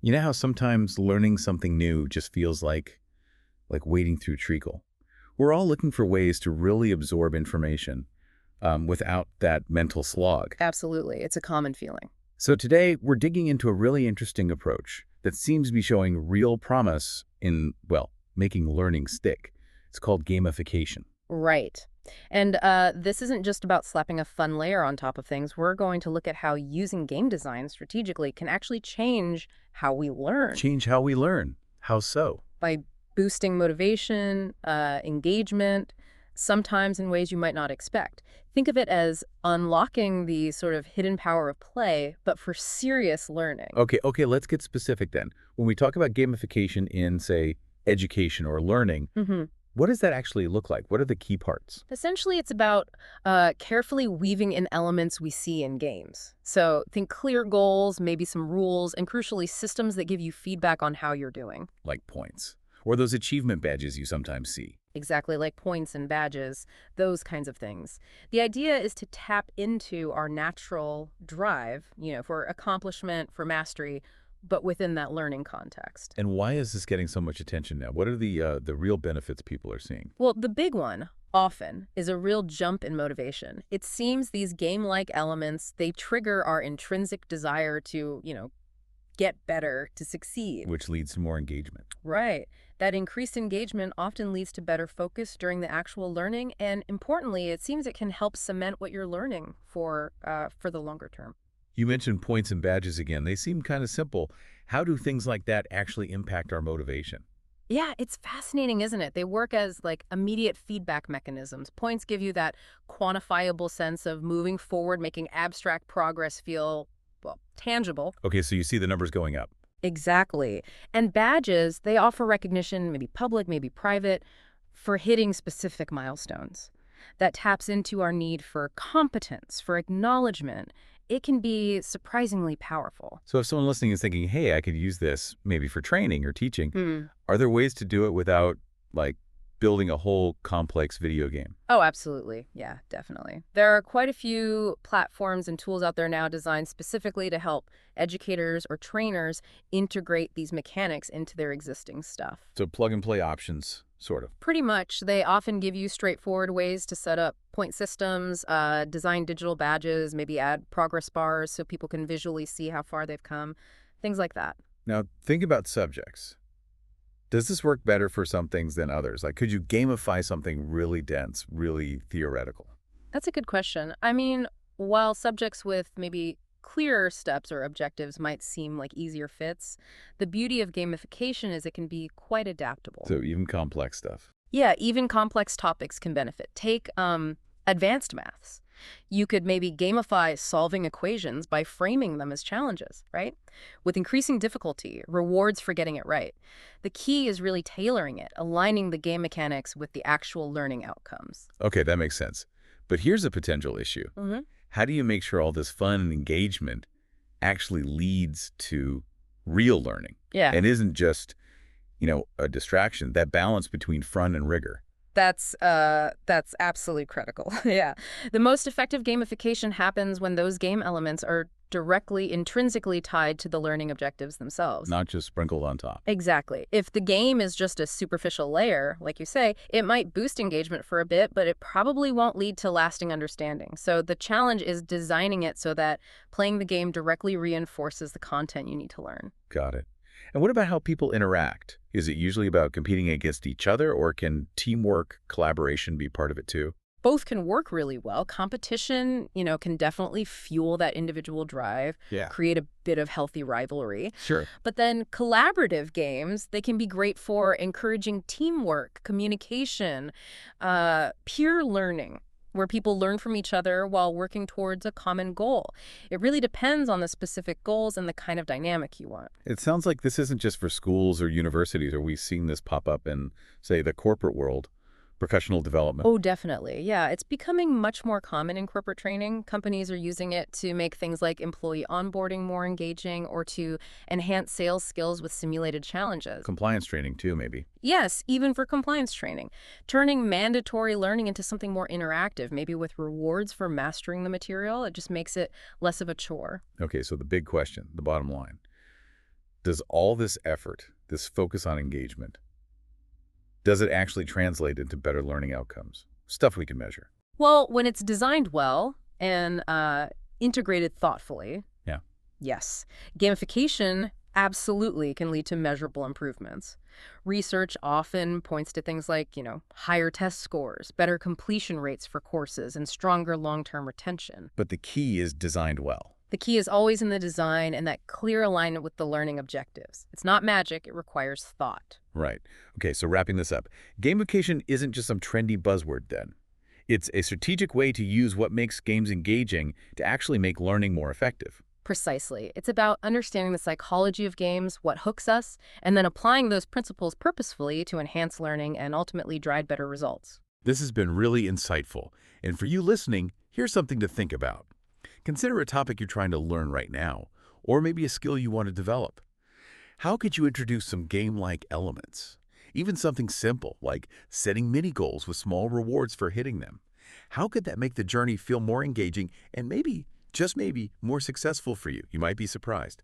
You know how sometimes learning something new just feels like wading through treacle? We're all looking for ways to really absorb information without that mental slog. Absolutely. It's a common feeling. So today, we're digging into a really interesting approach that seems to be showing real promise in, well, making learning stick. It's called gamification. Right. And this isn't just about slapping a fun layer on top of things. We're going to look at how using game design strategically can actually change how we learn Change how we learn. How so? by boosting motivation, engagement, sometimes in ways you might not expect. Think of it as unlocking the sort of hidden power of play, but for serious learning. Okay, let's get specific then. When we talk about gamification in, say, education or learning, hmm what does that actually look like? What are the key parts? Essentially, it's about carefully weaving in elements we see in games. So think clear goals, maybe some rules, and crucially, systems that give you feedback on how you're doing. Like points, or those achievement badges you sometimes see. Exactly, like points and badges, those kinds of things. The idea is to tap into our natural drive, for accomplishment, for mastery, but within that learning context. And why is this getting so much attention now? What are the real benefits people are seeing? Well, the big one, often, is a real jump in motivation. It seems these game-like elements, they trigger our intrinsic desire to, get better, to succeed. Which leads to more engagement. Right. That increased engagement often leads to better focus during the actual learning, and importantly, it seems it can help cement what you're learning for the longer term. You mentioned points and badges again. They seem kind of simple. How do things like that actually impact our motivation? Yeah, it's fascinating, isn't it? They work as like immediate feedback mechanisms. Points give you that quantifiable sense of moving forward, making abstract progress feel, well, tangible. Okay, so you see the numbers going up. Exactly. And badges, they offer recognition, maybe public, maybe private, for hitting specific milestones. That taps into our need for competence, for acknowledgement. It can be surprisingly powerful. So if someone listening is thinking, hey, I could use this maybe for training or teaching, Hmm. are there ways to do it without, like, building a whole complex video game? Oh, absolutely. Yeah, definitely. There are quite a few platforms and tools out there now designed specifically to help educators or trainers integrate these mechanics into their existing stuff. So plug and play options, sort of. Pretty much, they often give you straightforward ways to set up point systems, design digital badges, maybe add progress bars so people can visually see how far they've come, things like that. Now, think about subjects. Does this work better for some things than others? Like, could you gamify something really dense, really theoretical? That's a good question. I mean, while subjects with maybe clearer steps or objectives might seem like easier fits, the beauty of gamification is it can be quite adaptable. So even complex stuff. Yeah, even complex topics can benefit. Take advanced maths. You could maybe gamify solving equations by framing them as challenges, right? With increasing difficulty, rewards for getting it right. The key is really tailoring it, aligning the game mechanics with the actual learning outcomes. Okay, that makes sense. But here's a potential issue. hmm How do you make sure all this fun and engagement actually leads to real learning Yeah. and isn't just, a distraction, that balance between fun and rigor? That's absolutely critical. Yeah. The most effective gamification happens when those game elements are directly intrinsically tied to the learning objectives themselves. Not just sprinkled on top. Exactly. If the game is just a superficial layer, like you say, it might boost engagement for a bit, but it probably won't lead to lasting understanding. So the challenge is designing it so that playing the game directly reinforces the content you need to learn. Got it. And what about how people interact? Is it usually about competing against each other, or can teamwork, collaboration be part of it too? Both can work really well. Competition, can definitely fuel that individual drive, Yeah. create a bit of healthy rivalry. Sure. But then collaborative games, they can be great for encouraging teamwork, communication, peer learning, where people learn from each other while working towards a common goal. It really depends on the specific goals and the kind of dynamic you want. It sounds like this isn't just for schools or universities. Are we seeing this pop up in, say, the corporate world, professional development? Oh, definitely. Yeah, it's becoming much more common in corporate training. Companies are using it to make things like employee onboarding more engaging or to enhance sales skills with simulated challenges. Compliance training too, maybe. Yes, even for compliance training. Turning mandatory learning into something more interactive, maybe with rewards for mastering the material, it just makes it less of a chore. Okay, so the big question, the bottom line. Does all this effort, this focus on engagement, does it actually translate into better learning outcomes? Stuff we can measure. Well, when it's designed well and integrated thoughtfully, Yeah. yes. Gamification absolutely can lead to measurable improvements. Research often points to things like, higher test scores, better completion rates for courses, and stronger long-term retention. But the key is designed well. The key is always in the design and that clear alignment with the learning objectives. It's not magic, it requires thought. Right. Okay, so wrapping this up, gamification isn't just some trendy buzzword then. It's a strategic way to use what makes games engaging to actually make learning more effective. Precisely. It's about understanding the psychology of games, what hooks us, and then applying those principles purposefully to enhance learning and ultimately drive better results. This has been really insightful. And for you listening, here's something to think about. Consider a topic you're trying to learn right now, or maybe a skill you want to develop. How could you introduce some game-like elements? Even something simple, like setting mini-goals with small rewards for hitting them. How could that make the journey feel more engaging and maybe, just maybe, more successful for you? You might be surprised.